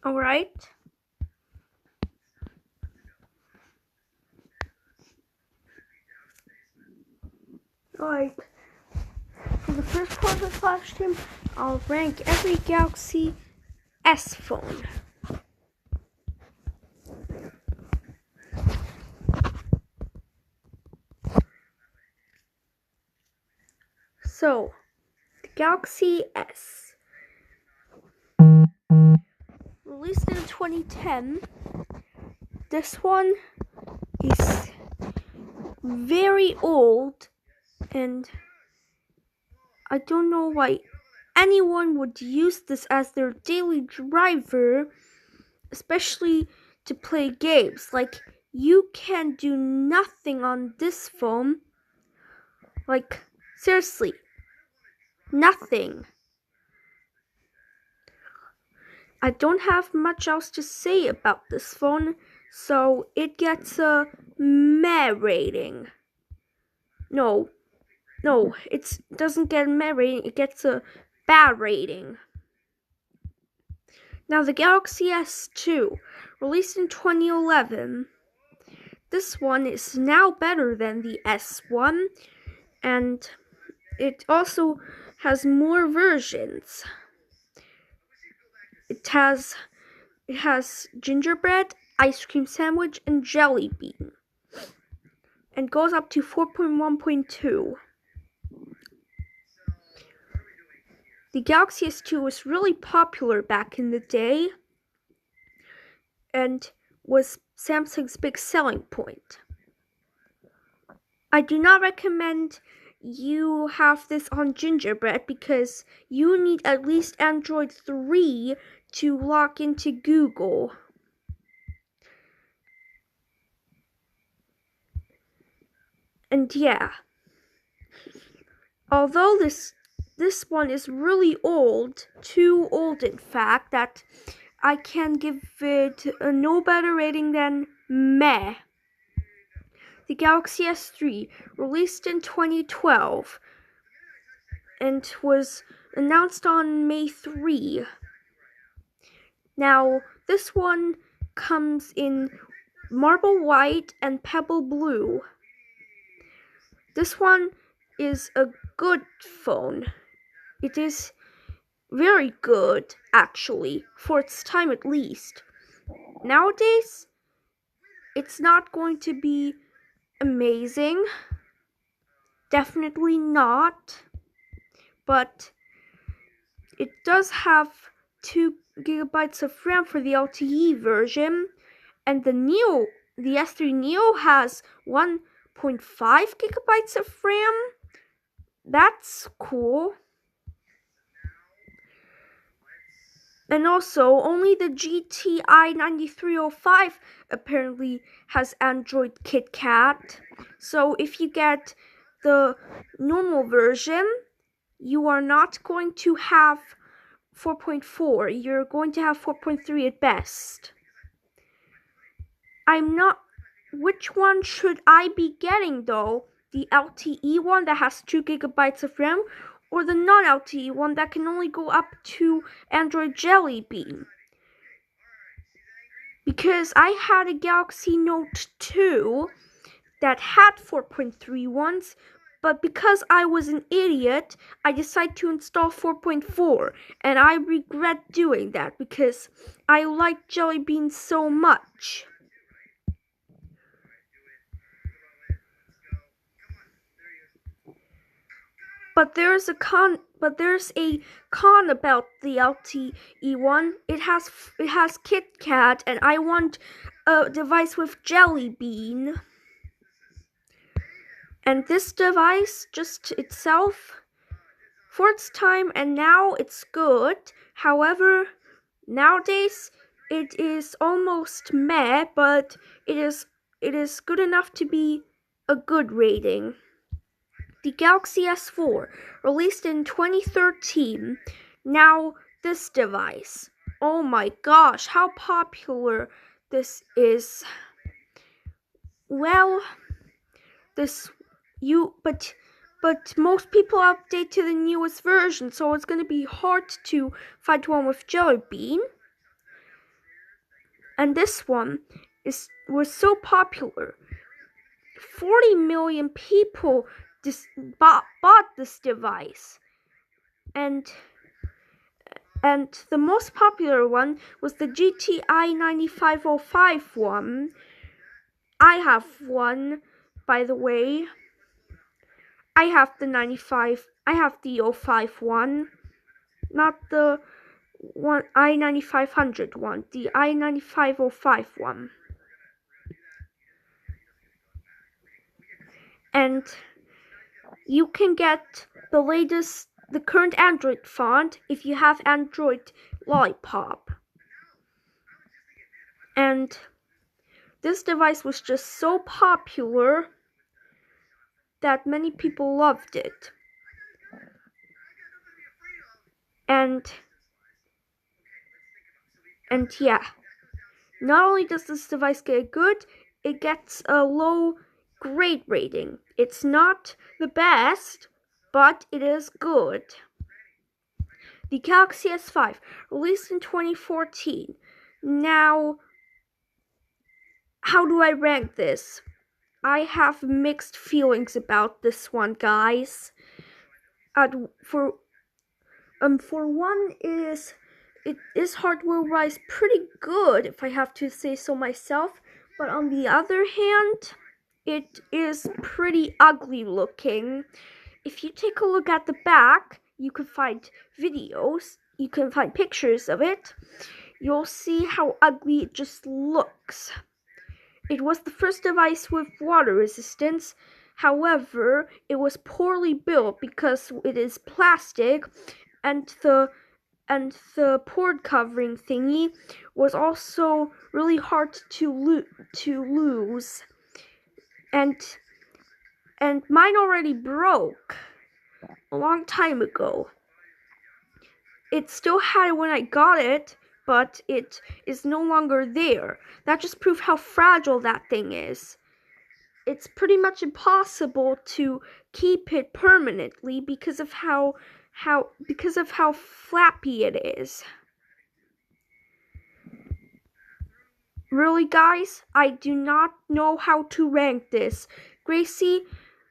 Alright. Alright. For the first part of this live stream, I'll rank every Galaxy S phone. So, the Galaxy S. Released in 2010. This one is very old, and I don't know why anyone would use this as their daily driver, especially to play games. Like, you can do nothing on this phone. Like, seriously, nothing. I don't have much else to say about this phone, so it gets a meh rating. No, it doesn't get a meh rating, it gets a bad rating. Now, the Galaxy S2, released in 2011. This one is now better than the S1, and it also has more versions. It has gingerbread, ice cream sandwich, and jelly bean, and goes up to 4.1.2. The Galaxy S2 was really popular back in the day, and was Samsung's big selling point. I do not recommend you have this on gingerbread because you need at least Android 3 to log into Google. And yeah, although this one is really old, too old in fact, that I can give it a no better rating than meh. The Galaxy S3, released in 2012, and was announced on May 3. Now, this one comes in marble white and pebble blue. This one is a good phone. It is very good, actually, for its time at least. Nowadays, it's not going to be amazing. Definitely not. But it does have 2 gigabytes of RAM for the LTE version, and the S3 Neo has 1.5 gigabytes of RAM. That's cool. And also, only the GTI 9305 apparently has Android KitKat. So if you get the normal version, you are not going to have 4.4. You're going to have 4.3 at best. Which one should I be getting though? The LTE one that has 2 gigabytes of RAM, or the non-LTE one that can only go up to Android Jelly Bean? Because I had a Galaxy Note 2 that had 4.3 ones, but because I was an idiot, I decided to install 4.4, and I regret doing that because I like Jelly Bean so much. But there's a con about the LTE one. It has KitKat, and I want a device with Jelly Bean. And this device, just itself, for its time and now, it's good. However, nowadays it is almost meh, but it is good enough to be a good rating. The Galaxy S4, released in 2013. Now, this device. Oh my gosh, how popular this is. Well, but most people update to the newest version, so it's going to be hard to find one with Jelly Bean. And this one was so popular. 40 million people bought this device. And the most popular one was the GTI 9505 one. I have one, by the way. I have the 05 one, not the i9500 one, the i9505 one. And you can get the current Android font if you have Android Lollipop. And this device was just so popular that many people loved it. And yeah, not only does this device get good, it gets a low grade rating. It's not the best, but it is good. The Galaxy S5, released in 2014. Now, how do I rank this? I have mixed feelings about this one, guys. For one, it is hardware-wise pretty good, if I have to say so myself. But on the other hand, it is pretty ugly looking. If you take a look at the back, you can find videos, you can find pictures of it. You'll see how ugly it just looks. It was the first device with water resistance. However, it was poorly built because it is plastic, and the port covering thingy was also really hard to lose. And mine already broke a long time ago. It still had it when I got it, but it is no longer there. That just proves how fragile that thing is. It's pretty much impossible to keep it permanently because of how flappy it is. Really, guys, I do not know how to rank this. Gracie,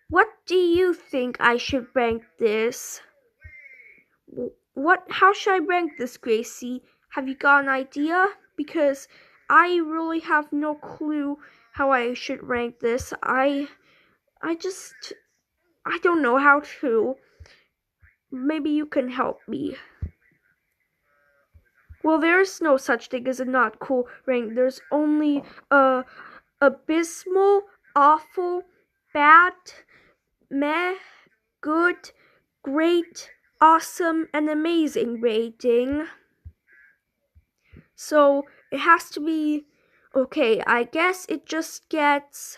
what do you think I should rank this? How should I rank this, Gracie? Have you got an idea? Because I really have no clue how I should rank this. I don't know how to. Maybe you can help me. Well, there's no such thing as a not cool rank. There's only abysmal, awful, bad, meh, good, great, awesome, and amazing rating. So it has to be okay. I guess it just gets.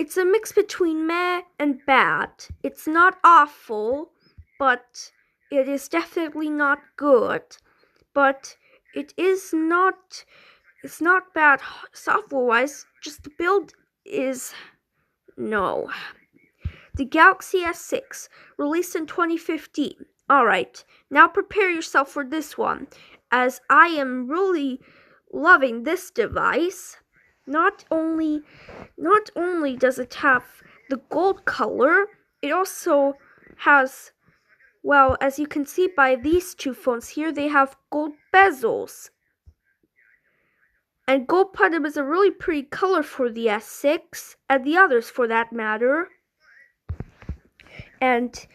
It's a mix between meh and bad. It's not awful, but it is definitely not good. But it is not. It's not bad software-wise. Just the build is no. The Galaxy S6, released in 2015. Alright, now prepare yourself for this one, as I am really loving this device. Not only does it have the gold color, it also has, well, as you can see by these two phones here, they have gold bezels. And gold platinum is a really pretty color for the S6, and the others for that matter. And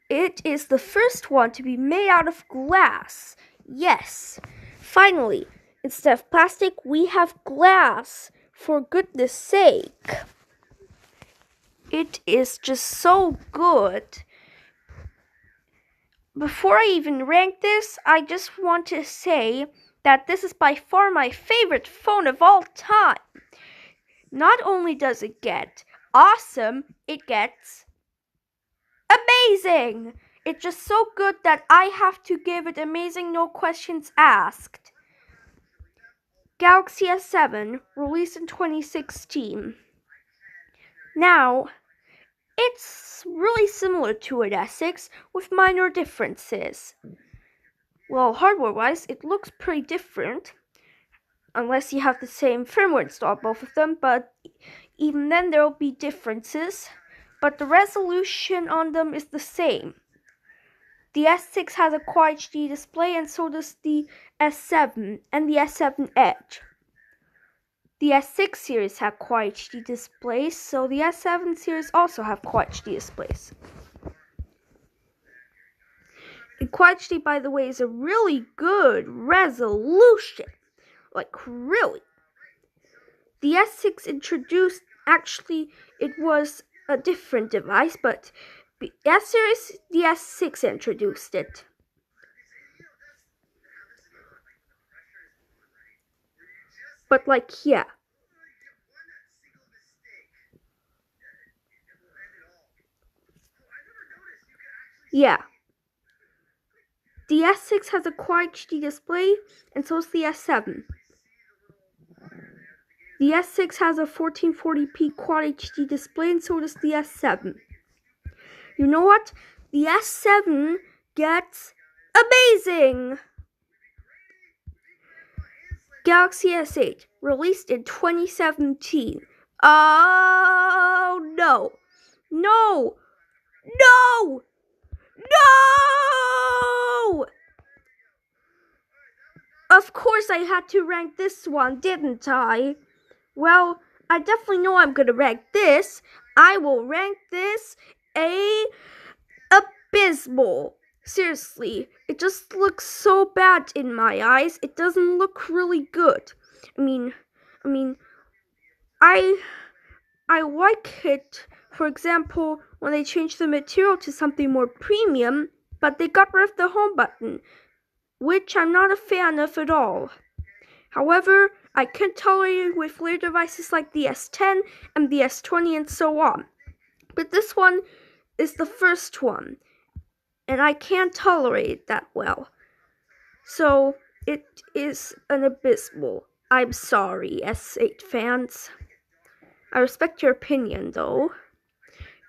it is the first one to be made out of glass. Yes, finally, instead of plastic, we have glass. For goodness sake. It is just so good. Before I even rank this, I just want to say that this is by far my favorite phone of all time. Not only does it get awesome, it gets amazing! It's just so good that I have to give it amazing, no questions asked. Galaxy S7, released in 2016. Now, it's really similar to an S6 with minor differences. well, hardware-wise, it looks pretty different, unless you have the same firmware installed, both of them, but even then there will be differences, but the resolution on them is the same. The S6 has a Quad HD display, and so does the S7 and the S7 Edge. The S6 series have Quad HD displays, so the S7 series also have Quad HD displays. And Quad HD, by the way, is a really good resolution. Like, really. The S6 introduced, actually, it was a different device, but the S-series, the S6 introduced it. But, like, yeah. Yeah. The S6 has a Quad HD display, and so does the S7. The S6 has a 1440p Quad HD display, and so does the S7. You know what? The S7 gets amazing! Galaxy S8, released in 2017. Oh, no! No! No! No! Of course I had to rank this one, didn't I? Well, I definitely know I'm gonna rank this. I will rank this abysmal. Seriously, it just looks so bad in my eyes. It doesn't look really good. I like it, for example, when they changed the material to something more premium, but they got rid of the home button, which I'm not a fan of at all. However, I can tolerate it with later devices like the S10 and the S20 and so on. But this one is the first one, and I can't tolerate it that well. So, it is an abysmal. I'm sorry, S8 fans. I respect your opinion, though.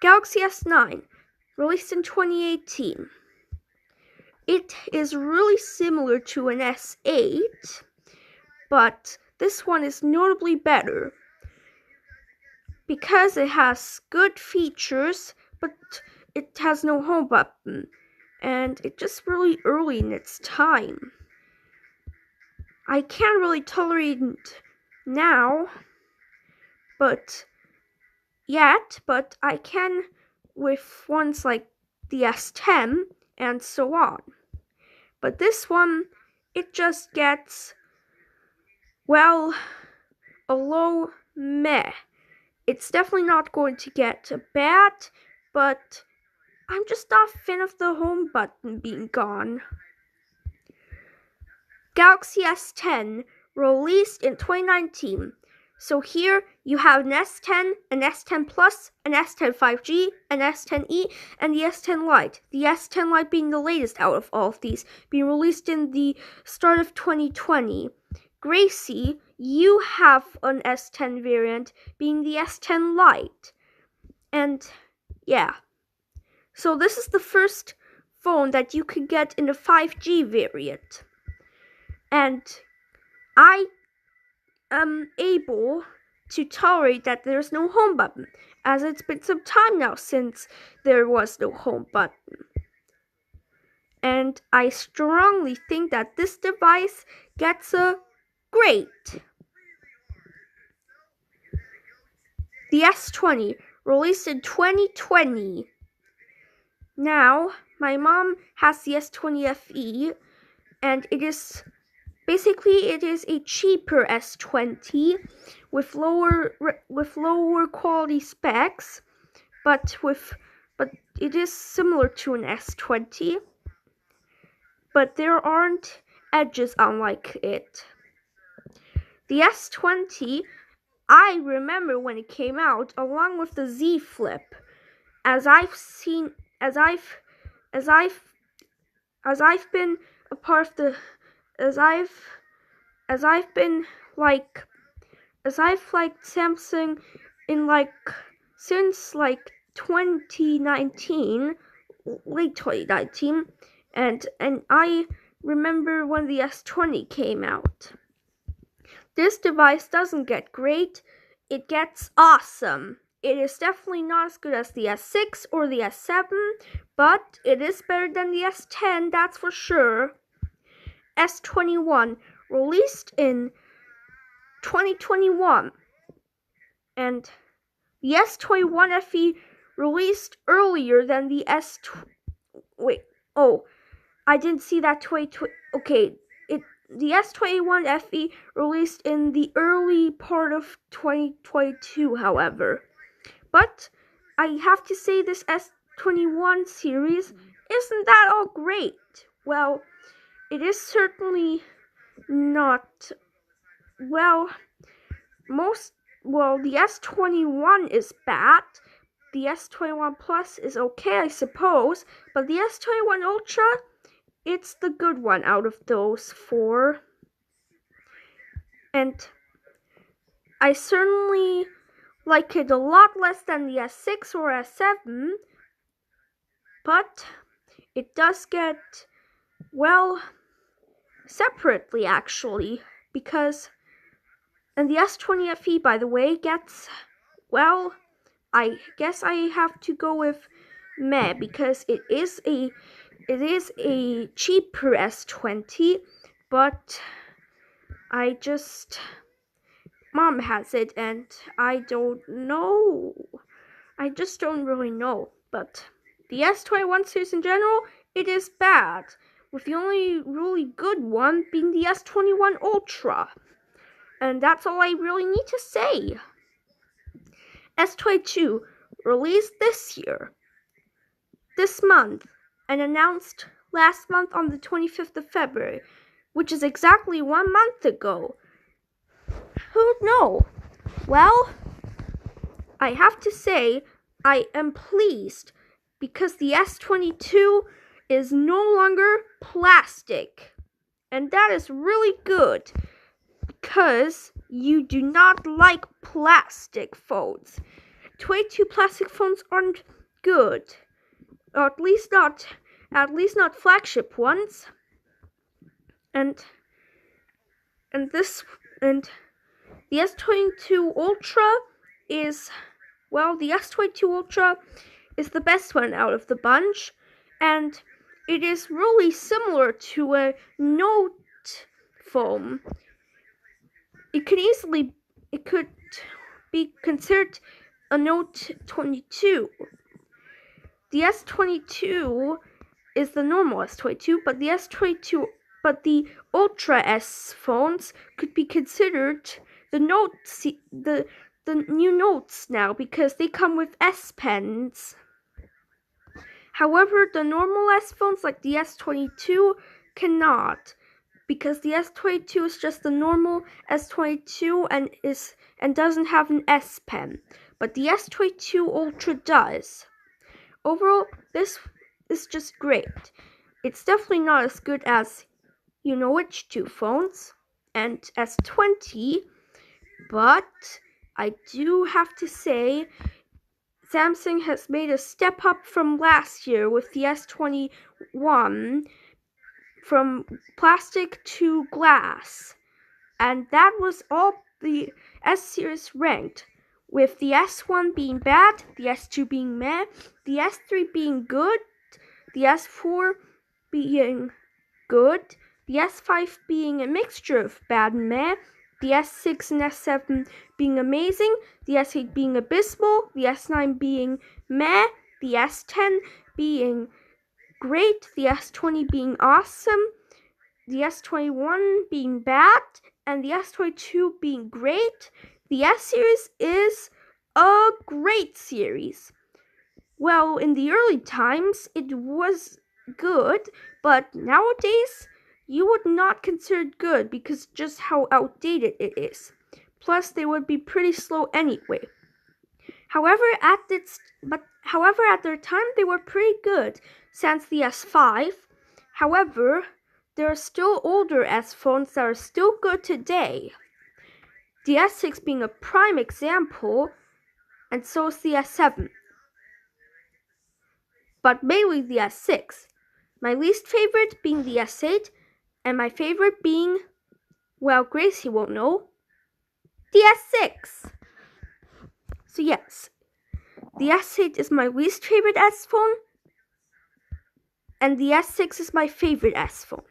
Galaxy S9, released in 2018. It is really similar to an S8, but this one is notably better because it has good features, but it has no home button, and it's just really early in its time. I can't really tolerate it now, but I can with ones like the S10 and so on. But this one, it just gets, well, a low meh. It's definitely not going to get bad, but I'm just not a fan of the home button being gone. Galaxy S10, released in 2019. So here you have an S10, an S10 Plus, an S10 5G, an S10e, and the S10 Lite. The S10 Lite being the latest out of all of these, being released in the start of 2020. Gracie, you have an S10 variant, being the S10 Lite. And yeah. So this is the first phone that you could get in the 5G variant. And I am able to tolerate that there's no home button, as it's been some time now since there was no home button. And I strongly think that this device gets a great. The S20, released in 2020. Now, my mom has the S20 FE, and it is a cheaper S20 with lower quality specs, but it is similar to an S20. But there aren't edges unlike it. The S20, I remember when it came out, along with the Z Flip, as I've been a part of the, as I've liked Samsung in since 2019, late 2019, and I remember when the S20 came out. This device doesn't get great, it gets awesome. It is definitely not as good as the S6 or the S7, but it is better than the S10, that's for sure. S21, released in 2021, and the S21 FE released earlier than the I didn't see that okay, the S21 FE released in the early part of 2022, however. But I have to say this S21 series isn't that all great. Well, it is certainly not, the S21 is bad. The S21 Plus is okay, I suppose, but the S21 Ultra, it's the good one out of those four. And I certainly like it a lot less than the S6 or S7, but it does get, separately actually, because, and the S20 FE, by the way, gets, I guess I have to go with meh, because it is a cheaper S20, but Mom has it, and I don't know. I just don't really know. But the S21 series in general, it is bad, with the only really good one being the S21 Ultra. And that's all I really need to say. S22, released this month, and announced last month on the 25th of February, which is exactly 1 month ago. Who'd know? Well, I have to say, I am pleased because the S22 is no longer plastic. And that is really good because you do not like plastic phones. 22 plastic phones aren't good. Or at least not flagship ones. And the S22 Ultra is, the S22 Ultra is the best one out of the bunch, and it is really similar to a Note phone. It could be considered a Note 22. The S22 is the normal S22, but the Ultra S phones could be considered the new Notes now, because they come with S Pens. However, the normal S phones like the S22 cannot, because the S22 is just the normal S22 and doesn't have an S Pen, but the S22 Ultra does. Overall, this is just great. It's definitely not as good as you know which two phones and S20, but I do have to say Samsung has made a step up from last year with the S21 from plastic to glass, and that was all the S series ranked, with the S1 being bad, the S2 being meh, the S3 being good, the S4 being good, the S5 being a mixture of bad and meh, the S6 and S7 being amazing, the S8 being abysmal, the S9 being meh, the S10 being great, the S20 being awesome, the S21 being bad, and the S22 being great. The S series is a great series. Well, in the early times, it was good, but nowadays, you would not consider it good because just how outdated it is. Plus, they would be pretty slow anyway. However, at their time, they were pretty good since the S5. However, there are still older S phones that are still good today. The S6 being a prime example, and so is the S7. But mainly the S6. My least favorite being the S8, And my favorite being, well, Gracie won't know, the S6. So yes, the S8 is my least favorite S phone, and the S6 is my favorite S phone.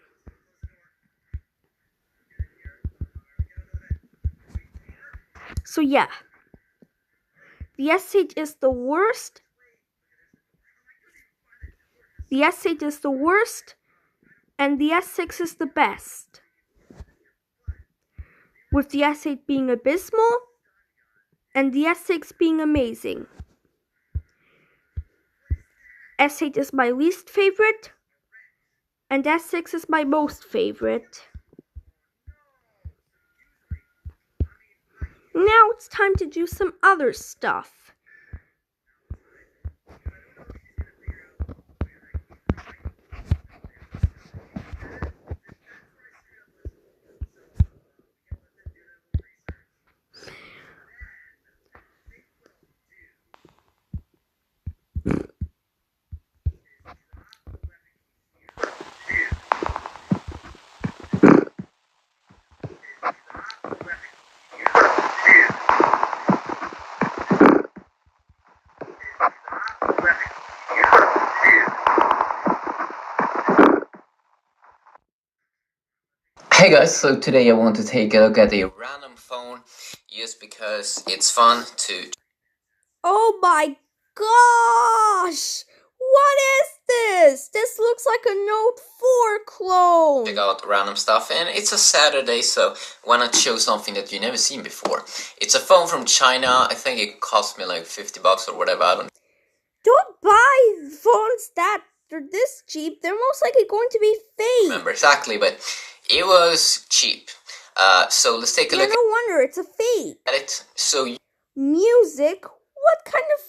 So yeah, the S8 is the worst. The S8 is the worst, and the S6 is the best. With the S8 being abysmal, and the S6 being amazing. S8 is my least favorite, and S6 is my most favorite. Now it's time to do some other stuff. Hey guys, so today I want to take a look at a random phone just because it's fun to Oh my gosh! What is this? This looks like a Note 4 clone! check out random stuff, and it's a Saturday, so why not show something that you've never seen before. It's a phone from China. I think it cost me like $50 or whatever. I Don't buy phones that are this cheap. They're most likely going to be fake. remember exactly, but it was cheap. So let's take a look no wonder it's a fake. at it. So Music? What kind of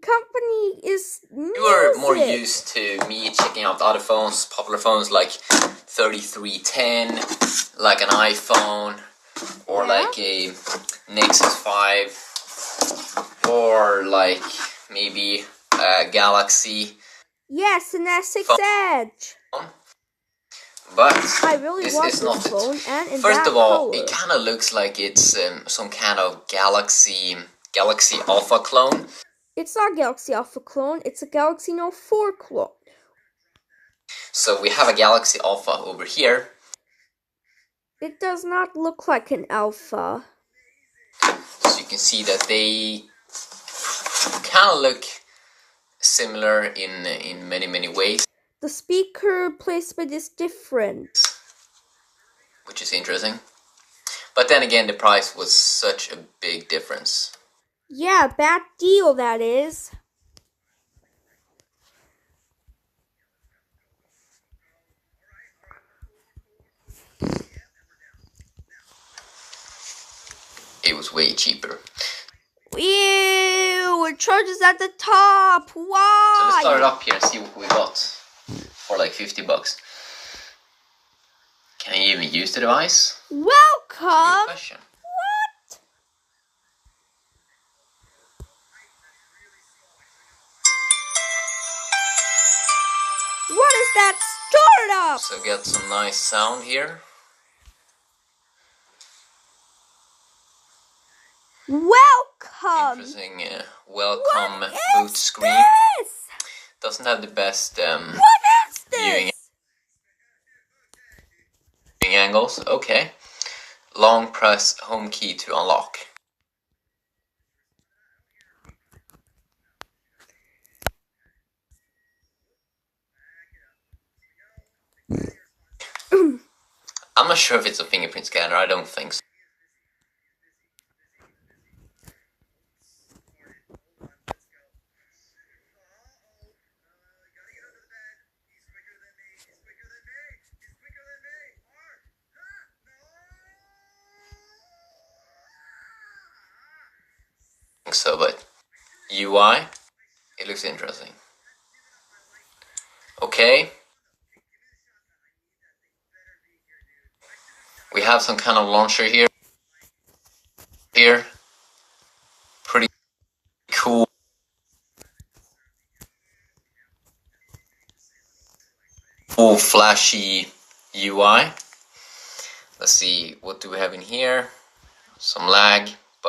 company is music? you are more used to me checking out other phones, popular phones like 3310, like an iPhone, or like a Nexus 5, or like maybe a Galaxy. Yes, an S6 Edge. But I really this want is this not phone, it. and in First that of all, color. it kind of looks like it's some kind of Galaxy Alpha clone. It's not a Galaxy Alpha clone, it's a Galaxy Note 4 clone. So we have a Galaxy Alpha over here. It does not look like an Alpha. So you can see that they kind of look similar in many ways. The speaker placement is different. Which is interesting. But then again, the price was such a big difference. Yeah, bad deal that is. It was way cheaper. Ew, it charges at the top. Why? So let's start it up here and see what we got for like $50. Can I even use the device? Welcome. Good question. What? What is that startup? So get some nice sound here. Welcome. Interesting welcome boot screen. This? Doesn't have the best What is viewing this? angles. Okay. Long press home key to unlock. I'm not sure if it's a fingerprint scanner. I don't think so. So, but UI, it looks interesting. Okay. We have some kind of launcher here. Pretty cool. Flashy UI. Let's see, what do we have in here? Some lag.